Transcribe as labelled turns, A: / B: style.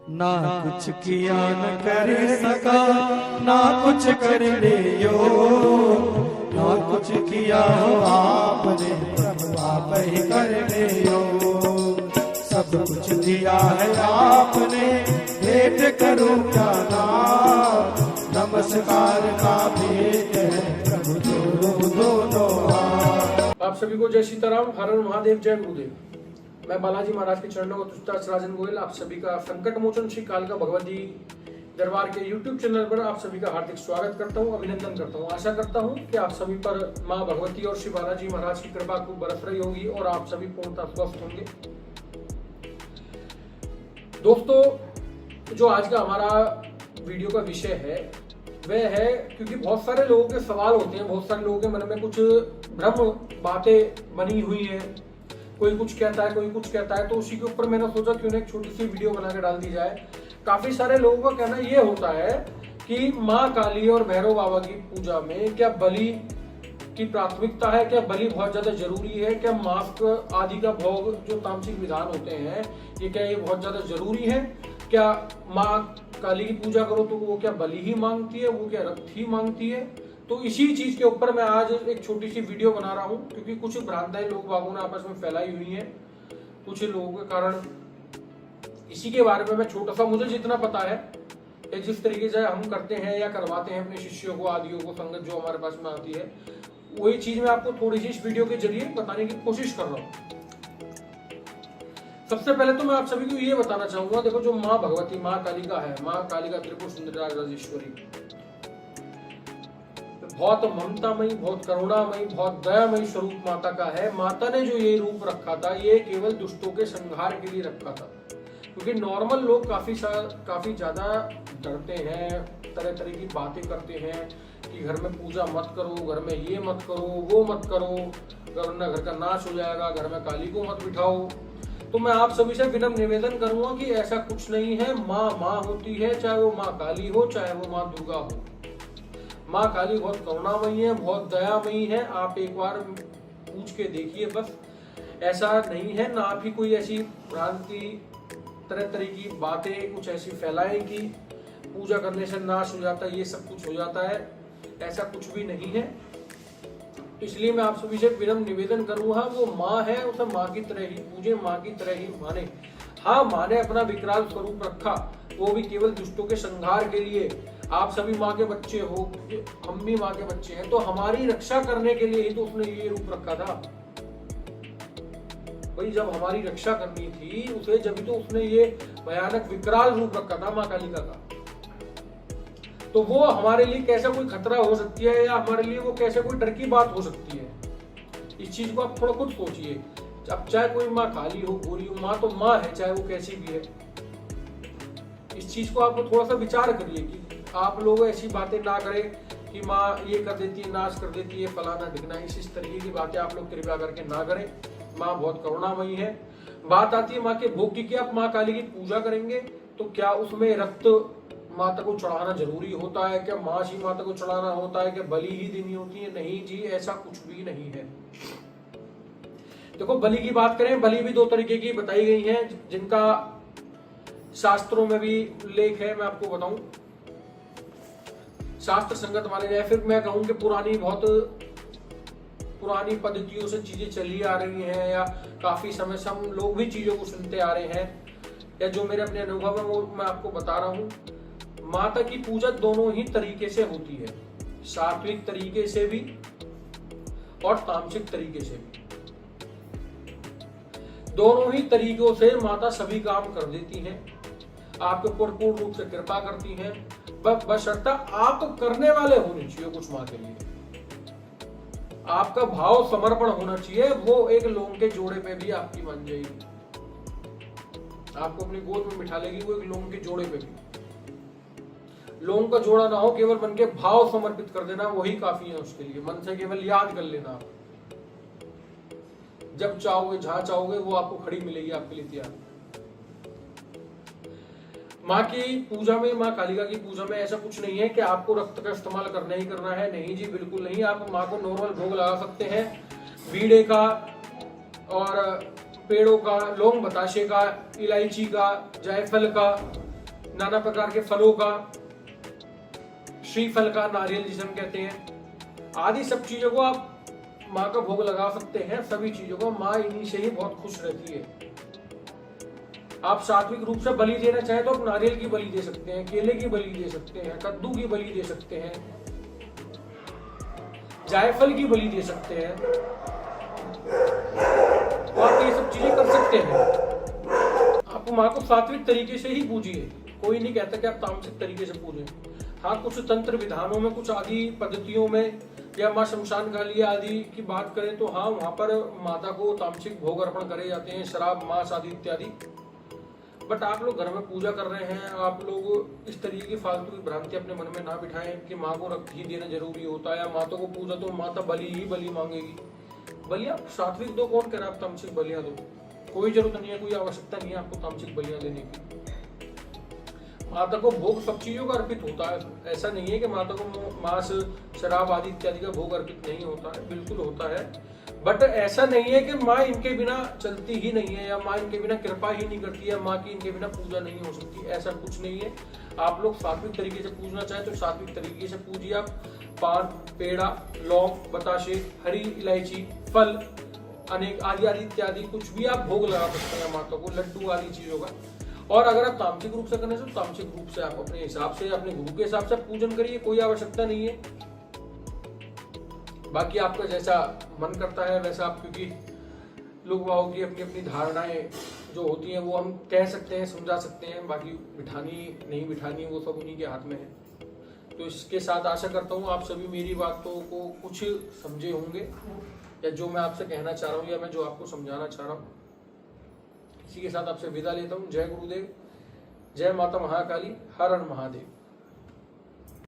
A: ना कुछ किया न कर सका, ना कुछ करने यो, ना कुछ किया हो आपने, प्रभु आप ही करने यो। सब कुछ दिया है आपने, भेंट करूं क्या नाम, नमस्कार का भेंट है प्रभु जोड़ो दोनों हाथ।
B: आप सभी को जय सीताराम, हर हर महादेव, जय गुरुदेव। मैं बालाजी महाराज के चरणों को तुष्टास राजन गोयल आप सभी का संकट मोचन श्री कालका भगवती दरबार के YouTube चैनल पर आप सभी का हार्दिक स्वागत करता हूं, अभिनंदन करता हूं। आशा करता हूं कि आप सभी पर मां भगवती और श्री बालाजी महाराज की कृपा खूब बरस रही होगी और आप सभी पूर्णतः स्वस्थ होंगे। दोस्तों, जो आज का हमारा वीडियो का विषय है वह है, क्योंकि बहुत सारे लोगों के सवाल होते हैं, बहुत सारे लोगों के मन में कुछ भ्रम बातें बनी हुई हैं, कोई कुछ कहता है, कोई कुछ कहता है, तो उसी के ऊपर मैंने सोचा क्यों ना एक छोटी सी वीडियो बना के डाल दी जाए। काफी सारे लोगों का कहना ये होता है कि माँ काली और भैरव बाबा की पूजा में क्या बलि की प्राथमिकता है, क्या बलि बहुत ज्यादा जरूरी है, क्या मांस आदि का भोग जो तामसिक विधान होते हैं ये क्या ये बहुत ज्यादा जरूरी है, क्या माँ काली की पूजा करो तो वो क्या बलि ही मांगती है, वो क्या रक्त ही मांगती है। तो इसी चीज के ऊपर मैं आज एक छोटी सी वीडियो बना रहा हूं, क्योंकि कुछ भ्रांताएं लोग बागों ने आपस में फैलाई हुई हैं कुछ लोगों के कारण। इसी के बारे में मैं छोटा सा, मुझे जितना पता है, जिस तरीके से हम करते हैं या करवाते हैं अपने शिष्यों को, आदियों को, संगत जो हमारे पास में आती है, वही चीज मैं आपको थोड़ी सी इस वीडियो के जरिए बताने की कोशिश कर रहा हूँ। सबसे पहले तो मैं आप सभी को ये बताना चाहूंगा, देखो जो माँ भगवती, माँ कालिका है, माँ कालिका त्रिपुर सुंदरी राजेश्वरी, बहुत ममतामयी, बहुत करुणामयी, बहुत दयामयी स्वरूप माता का है। माता ने जो ये रूप रखा था ये केवल दुष्टों के संहार के लिए रखा था, क्योंकि नॉर्मल लोग काफी ज्यादा डरते हैं, तरह तरह की बातें करते हैं कि घर में पूजा मत करो, घर में ये मत करो, वो मत करो, वरना घर का नाश हो जाएगा, घर में काली को मत बिठाओ। तो मैं आप सभी से विनम्र निवेदन करूंगा कि ऐसा कुछ नहीं है। माँ माँ होती है, चाहे वो माँ काली हो, चाहे वो माँ दुर्गा हो। माँ काली बहुत करुणामयी है, बहुत दयामयी है। आप एक बार पूछ के देखिए, बस ऐसा नहीं है ना, आप ही कोई ऐसी भ्रांति, तरह तरह की बातें कुछ ऐसी फैलाएं कि पूजा करने से नाश हो जाता है, ये सब कुछ हो जाता है, ऐसा कुछ भी नहीं है। तो इसलिए मैं आप सभी से विनम्र निवेदन करूंगा, वो माँ है, उसे माँ की तरह ही पूजे, माँ की तरह ही माने। हाँ, माँ ने अपना विकराल स्वरूप रखा, वो भी केवल दुष्टों के संहार के लिए। आप सभी माँ के बच्चे हो, हम भी माँ के बच्चे हैं, तो हमारी रक्षा करने के लिए ही तो उसने ये रूप रखा था भाई। जब हमारी रक्षा करनी थी उसे, जब तो उसने ये भयानक विकराल रूप रखा था माँ कालिका का। तो वो हमारे लिए कैसा कोई खतरा हो सकती है, या हमारे लिए वो कैसे कोई डर की बात हो सकती है, इस चीज को आप थोड़ा खुद सोचिए। अब चाहे कोई माँ काली हो, गोरी हो, माँ तो माँ है, चाहे वो कैसी भी है। इस चीज को आप थोड़ा सा विचार करिए कि आप लोग ऐसी बातें ना करें कि माँ ये कर देती है, नाश कर देती है, फलाना दिखना, इस तरीके की बातें आप लोग कृपया करके ना करें। माँ बहुत करुणामयी है। बात आती है माँ के भोग की, आप माँ काली की पूजा करेंगे तो क्या उसमें रक्त माता को चढ़ाना जरूरी होता है, क्या मांस ही माता को चढ़ाना होता है, क्या बलि ही देनी होती है? नहीं जी, ऐसा कुछ भी नहीं है। देखो, बलि की बात करें, बलि भी दो तरीके की बताई गई है, जिनका शास्त्रों में भी उल्लेख है। मैं आपको बताऊं, शास्त्र संगत वाले, या फिर मैं कहूं कि बहुत पुरानी पद्धतियों से चीजें चली आ रही हैं, या काफी समय से हम लोग भी चीजों को सुनते आ रहे हैं, या जो मेरे अपने अनुभव है वो मैं आपको बता रहा हूं। माता की पूजा दोनों ही तरीके से होती है, सात्विक तरीके से भी और तामसिक तरीके से भी। दोनों ही तरीकों से माता सभी काम कर देती हैं, आपके ऊपर पूर्ण रूप से कृपा करती हैं, बशर्ते आप करने वाले होने चाहिए कुछ माँ के लिए। आपका भाव समर्पण होना चाहिए, वो एक लोंग के जोड़े पे भी आपकी मान जाएगी, आपको अपनी गोद में बिठा लेगी वो एक लोंग के जोड़े पे भी। लोंग का जोड़ा ना हो, केवल मन के भाव समर्पित कर देना, वही काफी है उसके लिए। मन से केवल याद कर लेना, जब चाहोगे, जहां चाहोगे, वो आपको खड़ी मिलेगी, आपके लिए तैयार। माँ की पूजा में, माँ कालिका की पूजा में ऐसा कुछ नहीं है कि आपको रक्त का इस्तेमाल करना ही करना है। नहीं जी, बिल्कुल नहीं। आप माँ को नॉर्मल भोग लगा सकते हैं, बीड़े का और पेड़ों का, लौंग बताशे का, इलायची का, जायफल का, नाना प्रकार के फलों का, श्रीफल का, नारियल जिसे हम कहते हैं, आदि सब चीजों को आप माँ का भोग लगा सकते हैं। सभी चीजों को माँ इन्हीं से ही बहुत खुश रहती है। आप सात्विक रूप से बलि देना चाहें तो आप नारियल की बलि दे सकते हैं, केले की बलि दे सकते हैं, कद्दू की बलि दे सकते हैं, जायफल की बलि दे सकते हैं। तो आप ये सब चीजें कर सकते हैं। आप माँ को सात्विक तरीके से ही पूजिए, कोई नहीं कहता कि आप तामसिक तरीके से पूजें। हाँ, कुछ तंत्र विधानों में, कुछ आदि पद्धतियों में, या माँ शमशान काली आदि की बात करें तो हाँ, वहां पर माता को तामसिक भोग अर्पण करे जाते हैं, शराब, मांस आदि इत्यादि। बट आप लोग घर में पूजा कर रहे हैं, आप लोग इस तरीके की फालतू की भ्रांति अपने मन में ना बिठाएं कि माँ को रक्त ही देना जरूरी होता है, या माता को पूजा तो माता बलि ही बलि मांगेगी। बलि आप सात्विक दो, कौन कह रहा है आप तामसिक बलियां दो? कोई जरूरत नहीं है, कोई आवश्यकता नहीं है आपको तामसिक बलियां देने की। माता को भोग सब चीजों का अर्पित होता है। ऐसा नहीं है कि माता को मांस, शराब आदि इत्यादि का भोग अर्पित नहीं होता है, बिल्कुल होता है। बट ऐसा नहीं है कि माँ इनके बिना चलती ही नहीं है, या माँ इनके बिना कृपा ही नहीं करती है, माँ की इनके बिना पूजा नहीं हो सकती, ऐसा कुछ नहीं है। आप लोग सात्विक तरीके से पूजना चाहें तो सात्विक तरीके से पूजिए। आप पान, पेड़ा, लौंग, बताशे, हरी इलायची, फल, अनेक आदि आदि इत्यादि कुछ भी आप भोग लगा सकते हैं माता को, लड्डू आदि चीजों का। और अगर आप तामसिक रूप से करने से, तामसिक रूप से आप अपने हिसाब से, अपने गुरु के हिसाब से पूजन करिए, कोई आवश्यकता नहीं है। बाकी आपका जैसा मन करता है वैसा आप, क्योंकि लोग वाओ की अपनी अपनी धारणाएं जो होती हैं वो हम कह सकते हैं, समझा सकते हैं, बाकी बिठानी नहीं बिठानी वो सब उन्हीं के हाथ में है। तो इसके साथ आशा करता हूँ आप सभी मेरी बातों को कुछ समझे होंगे, या जो मैं आपसे कहना चाह रहा हूँ, या मैं जो आपको समझाना चाह रहा हूँ। इसी के साथ आपसे विदा लेता हूँ। जय गुरुदेव, जय माता महाकाली, हर हर महादेव।